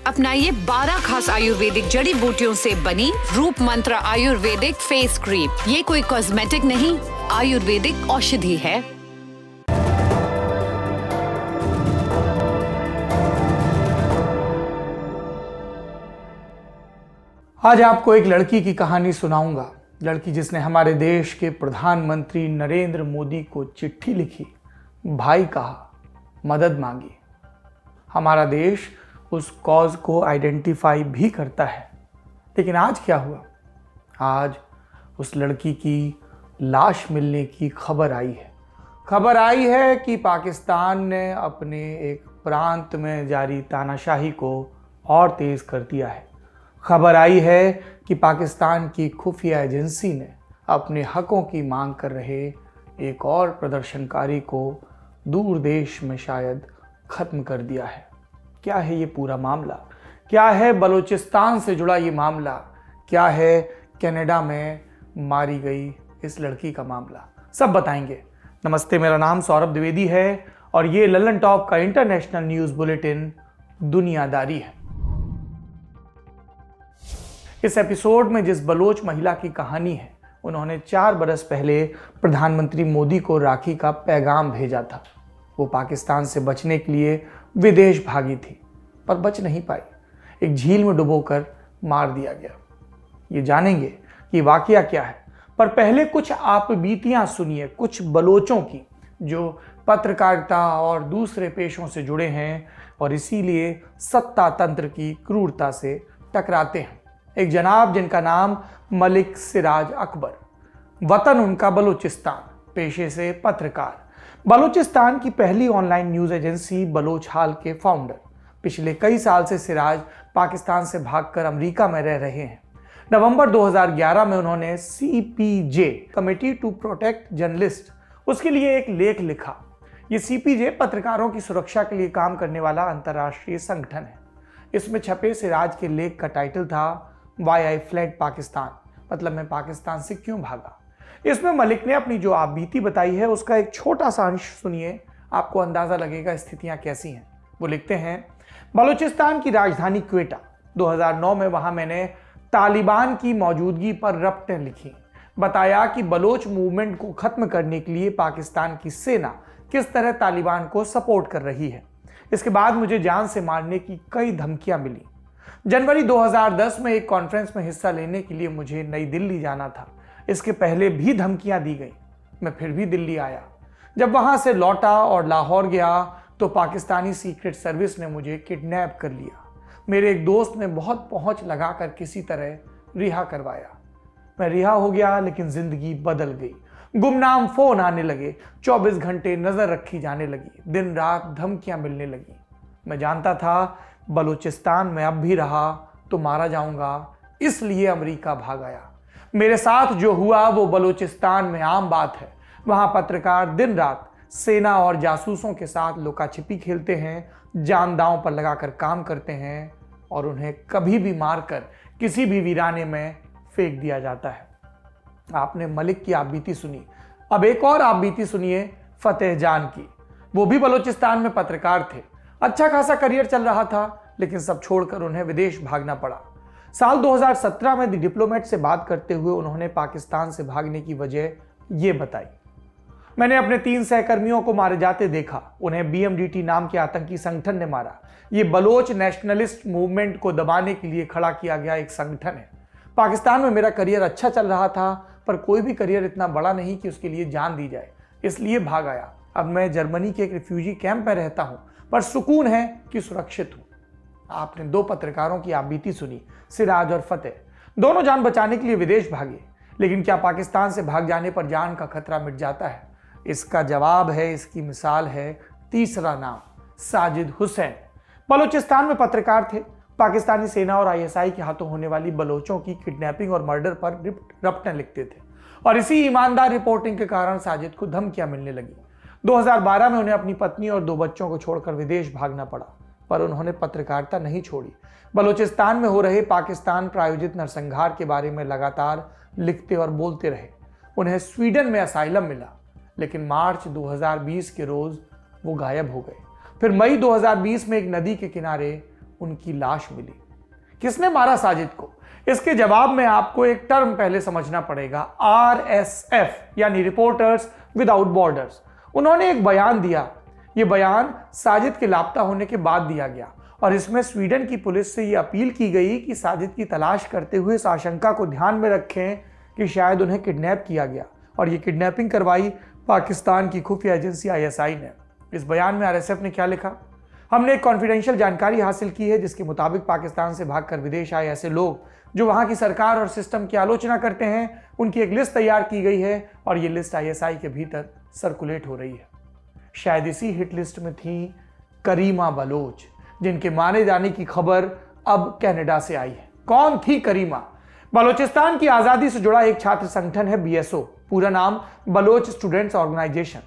अपनाइए 12 खास आयुर्वेदिक जड़ी बूटियों से बनी रूप मंत्र आयुर्वेदिक फेस क्रीम। ये कोई कॉस्मेटिक नहीं, आयुर्वेदिक औषधि है। आज आपको एक लड़की की कहानी सुनाऊंगा। लड़की जिसने हमारे देश के प्रधानमंत्री नरेंद्र मोदी को चिट्ठी लिखी, भाई कहा, मदद मांगी। हमारा देश उस कॉज को आइडेंटिफाई भी करता है। लेकिन आज क्या हुआ? आज उस लड़की की लाश मिलने की खबर आई है। खबर आई है कि पाकिस्तान ने अपने एक प्रांत में जारी तानाशाही को और तेज कर दिया है। खबर आई है कि पाकिस्तान की खुफिया एजेंसी ने अपने हकों की मांग कर रहे एक और प्रदर्शनकारी को दूर देश में शायद ख़त्म कर दिया है। क्या है ये पूरा मामला? क्या है बलूचिस्तान से जुड़ा ये मामला? क्या है कनाडा में मारी गई इस लड़की का मामला? सब बताएंगे। नमस्ते, मेरा नाम सौरभ द्विवेदी है और ये लल्लन टॉप का इंटरनेशनल न्यूज़ बुलेटिन दुनियादारी है। इस एपिसोड में जिस बलोच महिला की कहानी है, उन्होंने 4 बरस पहले प्रधानमंत्री मोदी को राखी का पैगाम भेजा था। वो पाकिस्तान से बचने के लिए विदेश भागी थी, पर बच नहीं पाई। एक झील में डुबोकर मार दिया गया। ये जानेंगे कि वाकया क्या है, पर पहले कुछ आप बीतियां सुनिए कुछ बलोचों की जो पत्रकारिता और दूसरे पेशों से जुड़े हैं और इसीलिए सत्ता तंत्र की क्रूरता से टकराते हैं। एक जनाब जिनका नाम मलिक सिराज अकबर, वतन उनका बलूचिस्तान, पेशे से पत्रकार, बलूचिस्तान की पहली ऑनलाइन न्यूज़ एजेंसी बलोच हाल के फाउंडर। पिछले कई साल से सिराज पाकिस्तान से भागकर अमेरिका में रह रहे हैं। नवंबर 2011 में उन्होंने CPJ committee to protect journalist उसके लिए एक लेख लिखा। ये CPJ पत्रकारों की सुरक्षा के लिए काम करने वाला अंतर्राष्ट्रीय संगठन है। इसमें छपे सिराज के लेख का टाइटल था वाई आई फ्लेड पाकिस्तान, मतलब मैं पाकिस्तान से क्यों भागा। इसमें मलिक ने अपनी जो आप बीती बताई है उसका एक छोटा सा अंश सुनिए, आपको अंदाजा लगेगा स्थितियां कैसी हैं। वो लिखते हैं, बलूचिस्तान की राजधानी क्वेटा, 2009 में वहां मैंने तालिबान की मौजूदगी पर रपटें लिखी। बताया कि बलोच मूवमेंट को खत्म करने के लिए पाकिस्तान की सेना किस तरह तालिबान को सपोर्ट कर रही है। इसके बाद मुझे जान से मारने की कई धमकियां मिली। जनवरी 2010 में एक कॉन्फ्रेंस में हिस्सा लेने के लिए मुझे नई दिल्ली जाना था। इसके पहले भी धमकियां दी गई। मैं फिर भी दिल्ली आया। जब वहां से लौटा और लाहौर गया तो पाकिस्तानी सीक्रेट सर्विस ने मुझे किडनैप कर लिया। मेरे एक दोस्त ने बहुत पहुंच लगाकर किसी तरह रिहा करवाया। मैं रिहा हो गया, लेकिन जिंदगी बदल गई। गुमनाम फोन आने लगे, 24 घंटे नजर रखी जाने लगी, दिन रात धमकियां मिलने लगी। मैं जानता था बलूचिस्तान में अब भी रहा तो मारा जाऊंगा, इसलिए अमेरिका भाग आया। मेरे साथ जो हुआ वो बलूचिस्तान में आम बात है। वहां पत्रकार दिन रात सेना और जासूसों के साथ लुका छिपी खेलते हैं, जान दांव पर लगाकर काम करते हैं और उन्हें कभी भी मारकर किसी भी वीराने में फेंक दिया जाता है। आपने मलिक की आपबीती सुनी, अब एक और आपबीती सुनिए फतेह जान की। वो भी बलूचिस्तान में पत्रकार थे। अच्छा खासा करियर चल रहा था, लेकिन सब छोड़कर उन्हें विदेश भागना पड़ा। साल 2017 में द डिप्लोमेट से बात करते हुए उन्होंने पाकिस्तान से भागने की वजह ये बताई। मैंने अपने 3 सहकर्मियों को मारे जाते देखा। उन्हें BMDT नाम के आतंकी संगठन ने मारा। ये बलोच नेशनलिस्ट मूवमेंट को दबाने के लिए खड़ा किया गया एक संगठन है। पाकिस्तान में मेरा करियर अच्छा चल रहा था, पर कोई भी करियर इतना बड़ा नहीं कि उसके लिए जान दी जाए, इसलिए भाग आया। अब मैं जर्मनी के एक रिफ्यूजी कैंप में रहता हूँ, पर सुकून है कि सुरक्षित हूँ। आपने 2 पत्रकारों की आपबीती सुनी, सिराज और फतेह। दोनों जान बचाने के लिए विदेश भागे। लेकिन क्या पाकिस्तान से भाग जाने पर जान का खतरा मिट जाता है? इसका जवाब है, इसकी मिसाल है तीसरा नाम, साजिद हुसैन। बलूचिस्तान में पत्रकार थे। पाकिस्तानी सेना और ISI के हाथों होने वाली बलोचों की किडनैपिंग और मर्डर पर रपटें लिखते थे और इसी ईमानदार रिपोर्टिंग के कारण साजिद को धमकियां मिलने लगी। 2012 में उन्हें अपनी पत्नी और 2 बच्चों को छोड़कर विदेश भागना पड़ा, पर उन्होंने पत्रकारिता नहीं छोड़ी। बलूचिस्तान में हो रहे पाकिस्तान प्रायोजित नरसंहार के बारे में लगातार लिखते और बोलते रहे। उन्हें स्वीडन में असाइलम मिला, लेकिन मार्च 2020 के रोज वो गायब हो गए। फिर मई 2020 में एक नदी के किनारे उनकी लाश मिली। किसने मारा साजिद को? इसके जवाब में आपको एक टर्म पहले समझना पड़ेगा, RSF यानी रिपोर्टर्स विदाउट बॉर्डर्स। उन्होंने एक बयान दिया। यह बयान साजिद के लापता होने के बाद दिया गया और इसमें स्वीडन की पुलिस से यह अपील की गई कि साजिद की तलाश करते हुए इस आशंका को ध्यान में रखें कि शायद उन्हें किडनैप किया गया, और यह किडनैपिंग करवाई पाकिस्तान की खुफिया एजेंसी ISI ने। इस बयान में RSF ने क्या लिखा? हमने एक कॉन्फिडेंशियल जानकारी हासिल की है जिसके मुताबिक पाकिस्तान से भागकर विदेश आए ऐसे लोग जो वहां की सरकार और सिस्टम की आलोचना करते हैं, उनकी एक लिस्ट तैयार की गई है और ये लिस्ट ISI के भीतर सर्कुलेट हो रही है। शायद इसी हिट लिस्ट में थी करीमा बलोच, जिनके मारे जाने की खबर अब कनाडा से आई है। कौन थी करीमा? बलोचिस्तान की आजादी से जुड़ा एक छात्र संगठन है BSO, पूरा नाम बलोच स्टूडेंट्स ऑर्गेनाइजेशन।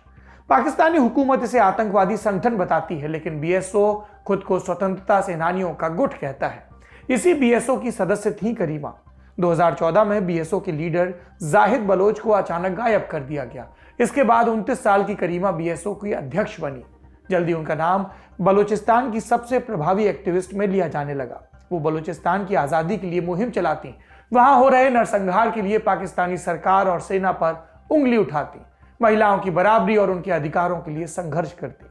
पाकिस्तानी हुकूमत इसे आतंकवादी संगठन बताती है, लेकिन BSO खुद को स्वतंत्रता सेनानियों का गुट कहता है। इसी BSO की सदस्य थी करीमा। 2014 में BSO के लीडर जाहिद बलोच को अचानक गायब कर दिया गया। इसके बाद 29 साल की करीमा BSO की अध्यक्ष बनी। जल्दी उनका नाम बलोचिस्तान की सबसे प्रभावी एक्टिविस्ट में लिया जाने लगा। वो बलोचिस्तान की आज़ादी के लिए मुहिम चलाती, वहां हो रहे नरसंहार के लिए पाकिस्तानी सरकार और सेना पर उंगली उठाती, महिलाओं की बराबरी और उनके अधिकारों के लिए संघर्ष करती।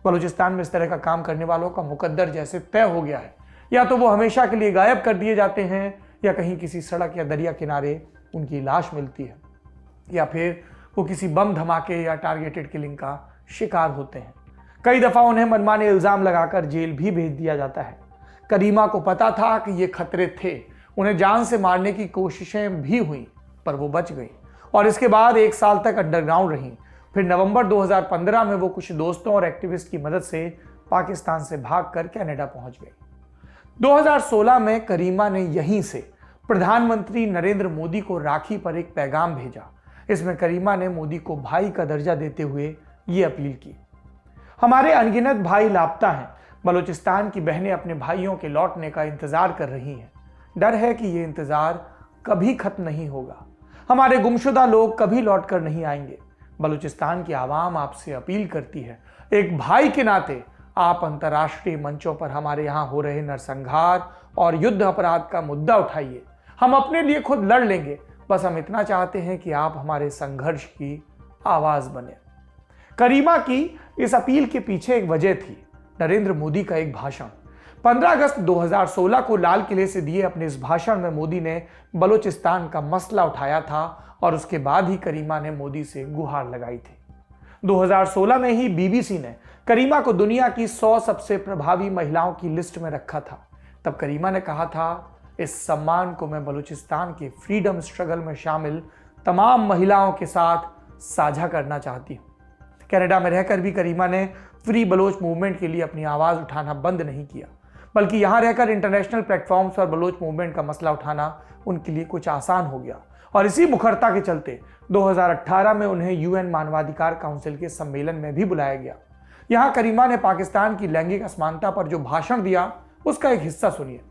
बलूचिस्तान में इस तरह का काम करने वालों का मुकद्दर जैसे तय हो गया है। या तो वो हमेशा के लिए गायब कर दिए जाते हैं, या कहीं किसी सड़क या दरिया किनारे उनकी लाश मिलती है, या फिर वो किसी बम धमाके या टारगेटेड किलिंग का शिकार होते हैं। कई दफा उन्हें मनमाने इल्जाम लगाकर जेल भी भेज दिया जाता है। करीमा को पता था कि ये खतरे थे, उन्हें जान से मारने की कोशिशें भी हुई, पर वो बच गई और इसके बाद 1 साल तक अंडरग्राउंड रही। फिर नवंबर 2015 में वो कुछ दोस्तों और एक्टिविस्ट की मदद से पाकिस्तान से भागकर कनाडा पहुंच गई। 2016 में करीमा ने यहीं से प्रधानमंत्री नरेंद्र मोदी को राखी पर एक पैगाम भेजा। इसमें करीमा ने मोदी को भाई का दर्जा देते हुए ये अपील की, हमारे अनगिनत भाई लापता हैं, बलूचिस्तान की बहनें अपने भाइयों के लौटने का इंतजार कर रही हैं। डर है कि ये इंतजार कभी खत्म नहीं होगा, हमारे गुमशुदा लोग कभी लौट कर नहीं आएंगे। बलूचिस्तान की आवाम आपसे अपील करती है, एक भाई के नाते आप अंतर्राष्ट्रीय मंचों पर हमारे यहाँ हो रहे नरसंहार और युद्ध अपराध का मुद्दा उठाइए। हम अपने लिए खुद लड़ लेंगे, बस हम इतना चाहते हैं कि आप हमारे संघर्ष की आवाज बने। करीमा की इस अपील के पीछे एक वजह थी, नरेंद्र मोदी का एक भाषण। 15 अगस्त 2016 को लाल किले से दिए अपने इस भाषण में मोदी ने बलूचिस्तान का मसला उठाया था और उसके बाद ही करीमा ने मोदी से गुहार लगाई थी। 2016 में ही BBC ने करीमा को दुनिया की 100 सबसे प्रभावी महिलाओं की लिस्ट में रखा था। तब करीमा ने कहा था, इस सम्मान को मैं बलूचिस्तान के फ्रीडम स्ट्रगल में शामिल तमाम महिलाओं के साथ साझा करना चाहती हूँ। कनाडा में रहकर भी करीमा ने फ्री बलोच मूवमेंट के लिए अपनी आवाज़ उठाना बंद नहीं किया, बल्कि यहाँ रहकर इंटरनेशनल प्लेटफॉर्म्स पर बलोच मूवमेंट का मसला उठाना उनके लिए कुछ आसान हो गया। और इसी मुखरता के चलते 2018 में उन्हें UN मानवाधिकार काउंसिल के सम्मेलन में भी बुलाया गया। यहाँ करीमा ने पाकिस्तान की लैंगिक असमानता पर जो भाषण दिया, उसका एक हिस्सा सुनिए।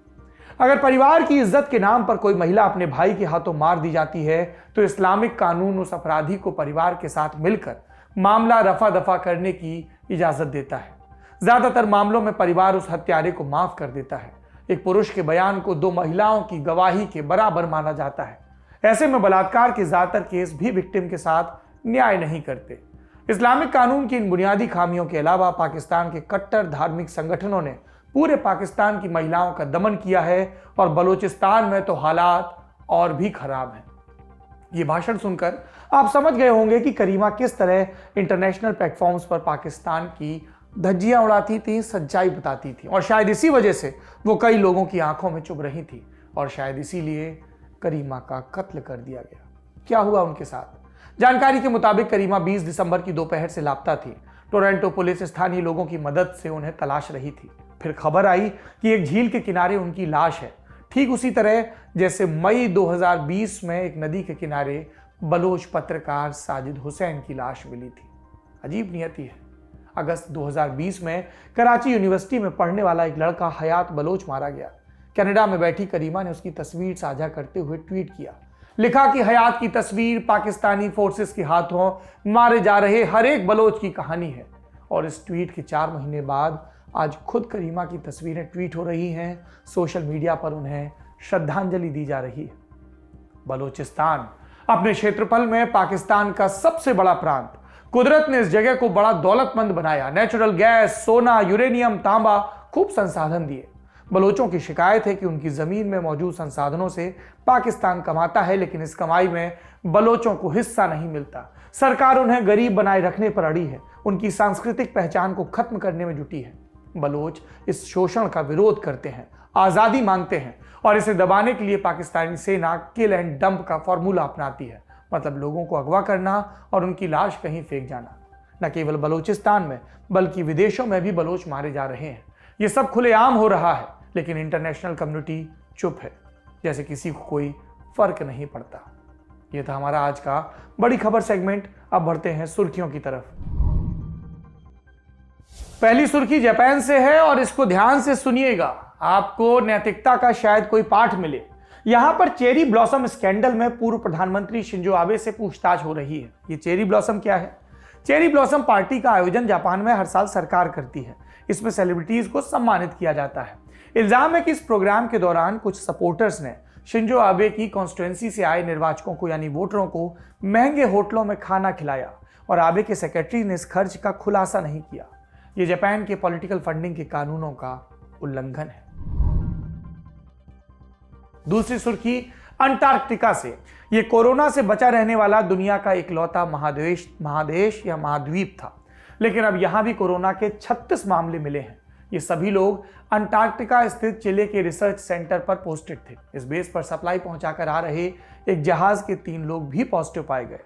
अगर परिवार की इज्जत के नाम पर कोई महिला अपने भाई के हाथों मार दी जाती है, तो इस्लामिक कानून उस अपराधी को परिवार के साथ मिलकर मामला रफा दफा करने की इजाजत देता है। ज्यादातर मामलों में परिवार उस हत्यारे को माफ कर देता है। एक पुरुष के बयान को 2 महिलाओं की गवाही के बराबर माना जाता है। ऐसे में बलात्कार के ज्यादातर केस भी विक्टिम के साथ न्याय नहीं करते। इस्लामिक कानून की इन बुनियादी खामियों के अलावा पाकिस्तान के कट्टर धार्मिक संगठनों ने पूरे पाकिस्तान की महिलाओं का दमन किया है और बलूचिस्तान में तो हालात और भी खराब हैं। ये भाषण सुनकर आप समझ गए होंगे कि करीमा किस तरह इंटरनेशनल प्लेटफॉर्म्स पर पाकिस्तान की धज्जियां उड़ाती थी, सच्चाई बताती थी, और शायद इसी वजह से वो कई लोगों की आंखों में चुभ रही थी, और शायद इसीलिए करीमा का कत्ल कर दिया गया। क्या हुआ उनके साथ? जानकारी के मुताबिक करीमा 20 दिसंबर की दोपहर से लापता थी। टोरंटो पुलिस स्थानीय लोगों की मदद से उन्हें तलाश रही थी। फिर खबर आई कि एक झील के किनारे उनकी लाश है, ठीक उसी तरह जैसे मई 2020 में एक नदी के किनारे बलोच पत्रकार साजिद हुसैन की लाश मिली थी। अजीब नियति है। अगस्त 2020 में कराची यूनिवर्सिटी में पढ़ने वाला एक लड़का हयात बलोच मारा गया। कनाडा में बैठी करीमा ने उसकी तस्वीर साझा करते हुए ट्वीट किया, लिखा कि हयात की तस्वीर पाकिस्तानी फोर्सेस के हाथों मारे जा रहे हर एक बलोच की कहानी है। और इस ट्वीट के 4 महीने बाद आज खुद करीमा की तस्वीरें ट्वीट हो रही हैं, सोशल मीडिया पर उन्हें श्रद्धांजलि दी जा रही है। बलोचिस्तान अपने क्षेत्रफल में पाकिस्तान का सबसे बड़ा प्रांत, कुदरत ने इस जगह को बड़ा दौलतमंद बनाया। नेचुरल गैस, सोना, यूरेनियम, तांबा, खूब संसाधन दिए। बलोचों की शिकायत है कि उनकी जमीन में मौजूद संसाधनों से पाकिस्तान कमाता है, लेकिन इस कमाई में बलोचों को हिस्सा नहीं मिलता। सरकार उन्हें गरीब बनाए रखने पर अड़ी है, उनकी सांस्कृतिक पहचान को खत्म करने में जुटी है। बलोच इस शोषण का विरोध करते हैं, आजादी मांगते हैं और इसे दबाने के लिए पाकिस्तानी सेना किल एंड डंप का फॉर्मूला अपनाती है, मतलब लोगों को अगवा करना और उनकी लाश कहीं फेंक जाना। न केवल बलोचिस्तान में बल्कि विदेशों में भी बलोच मारे जा रहे हैं। ये सब खुलेआम हो रहा है, लेकिन इंटरनेशनल कम्युनिटी चुप है, जैसे किसी को कोई फर्क नहीं पड़ता। ये था हमारा आज का बड़ी खबर सेगमेंट। अब बढ़ते हैं सुर्खियों की तरफ। पहली सुर्खी जापान से है और इसको ध्यान से सुनिएगा, आपको नैतिकता का शायद कोई पाठ मिले। यहां पर चेरी ब्लॉसम स्कैंडल में पूर्व प्रधानमंत्री शिंजो आबे से पूछताछ हो रही है। ये चेरी ब्लॉसम क्या है? चेरी ब्लॉसम पार्टी का आयोजन जापान में हर साल सरकार करती है। इसमें सेलिब्रिटीज को सम्मानित किया जाता है। इल्जाम है कि इस प्रोग्राम के दौरान कुछ सपोर्टर्स ने शिंजो आबे की कॉन्स्टिट्यूएंसी से आए निर्वाचकों को यानी वोटरों को महंगे होटलों में खाना खिलाया और आबे के सेक्रेटरी ने इस खर्च का खुलासा नहीं किया। ये जापान के पॉलिटिकल फंडिंग के कानूनों का उल्लंघन है। दूसरी सुर्खी अंटार्कटिका से। ये कोरोना से बचा रहने वाला दुनिया का इकलौता महादेश या महाद्वीप था, लेकिन अब यहां भी कोरोना के 36 मामले मिले हैं। ये सभी लोग अंटार्कटिका स्थित चिले के रिसर्च सेंटर पर पोस्टेड थे। इस बेस पर सप्लाई पहुंचाकर आ रहे एक जहाज के 3 लोग भी पॉजिटिव पाए गए।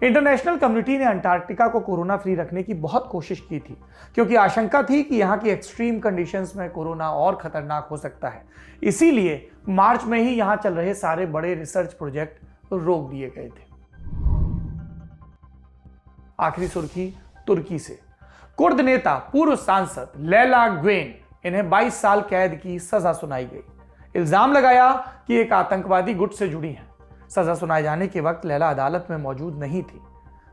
इंटरनेशनल कम्युनिटी ने अंटार्कटिका को कोरोना फ्री रखने की बहुत कोशिश की थी, क्योंकि आशंका थी कि यहाँ की एक्सट्रीम कंडीशंस में कोरोना और खतरनाक हो सकता है। इसीलिए मार्च में ही यहाँ चल रहे सारे बड़े रिसर्च प्रोजेक्ट रोक दिए गए थे। आखिरी सुर्खी तुर्की से। कुर्द नेता पूर्व सांसद लैला गुवेन, इन्हें 22 साल कैद की सजा सुनाई गई। इल्जाम लगाया कि एक आतंकवादी गुट से जुड़ी हैं। सजा सुनाए जाने के वक्त लैला अदालत में मौजूद नहीं थी।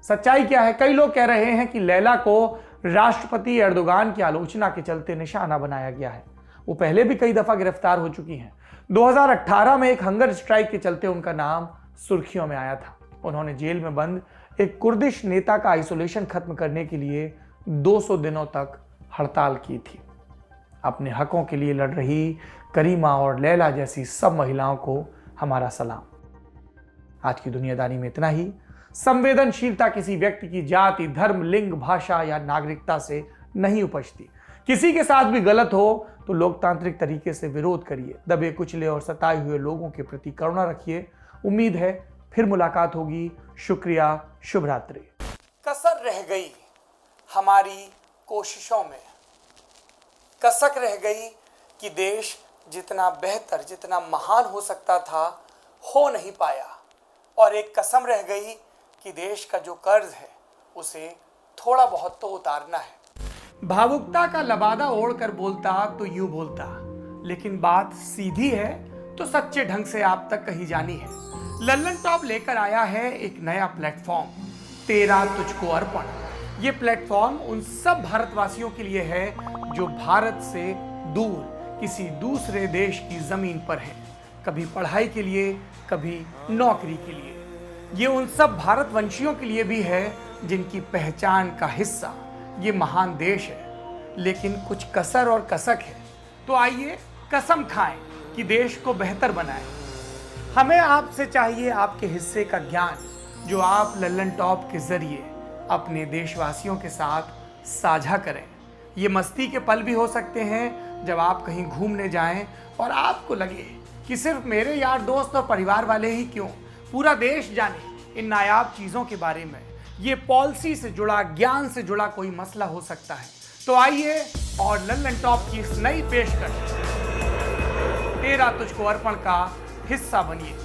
सच्चाई क्या है? कई लोग कह रहे हैं कि लैला को राष्ट्रपति एर्दोगान की आलोचना के चलते निशाना बनाया गया है। वो पहले भी कई दफा गिरफ्तार हो चुकी हैं। 2018 में एक हंगर स्ट्राइक के चलते उनका नाम सुर्खियों में आया था। उन्होंने जेल में बंद एक कुर्दिश नेता का आइसोलेशन खत्म करने के लिए 200 दिनों तक हड़ताल की थी। अपने हकों के लिए लड़ रही करीमा और लैला जैसी सब महिलाओं को हमारा सलाम। आज की दुनियादारी में इतना ही। संवेदनशीलता किसी व्यक्ति की जाति, धर्म, लिंग, भाषा या नागरिकता से नहीं उपजती। किसी के साथ भी गलत हो तो लोकतांत्रिक तरीके से विरोध करिए। दबे कुचले और सताए हुए लोगों के प्रति करुणा रखिए। उम्मीद है फिर मुलाकात होगी। शुक्रिया, शुभ रात्रि। कसर रह गई हमारी कोशिशों में, कसक रह गई कि देश जितना बेहतर, जितना महान हो सकता था, हो नहीं पाया। और एक कसम रह गई कि देश का जो कर्ज है उसे थोड़ा बहुत तो उतारना है। भावुकता का लबादा ओढ़कर बोलता तो यूं बोलता, लेकिन बात सीधी है तो सच्चे ढंग से आप तक कही जानी है। लल्लन टॉप लेकर आया है एक नया प्लेटफॉर्म, तेरा तुझको अर्पण। ये प्लेटफॉर्म उन सब भारतवासियों के लिए है जो भारत से दूर किसी दूसरे देश की जमीन पर है, कभी पढ़ाई के लिए, कभी नौकरी के लिए। ये उन सब भारतवंशियों के लिए भी है जिनकी पहचान का हिस्सा ये महान देश है, लेकिन कुछ कसर और कसक है। तो आइए कसम खाएं कि देश को बेहतर बनाएं। हमें आपसे चाहिए आपके हिस्से का ज्ञान, जो आप लल्लन टॉप के जरिए अपने देशवासियों के साथ साझा करें। ये मस्ती के पल भी हो सकते हैं जब आप कहीं घूमने जाएं और आपको लगे कि सिर्फ मेरे यार दोस्त और परिवार वाले ही क्यों, पूरा देश जाने इन नायाब चीज़ों के बारे में। ये पॉलिसी से जुड़ा, ज्ञान से जुड़ा कोई मसला हो सकता है। तो आइए और लल्लन टॉप की इस नई पेशकश तेरा तुझको अर्पण का हिस्सा बनिए।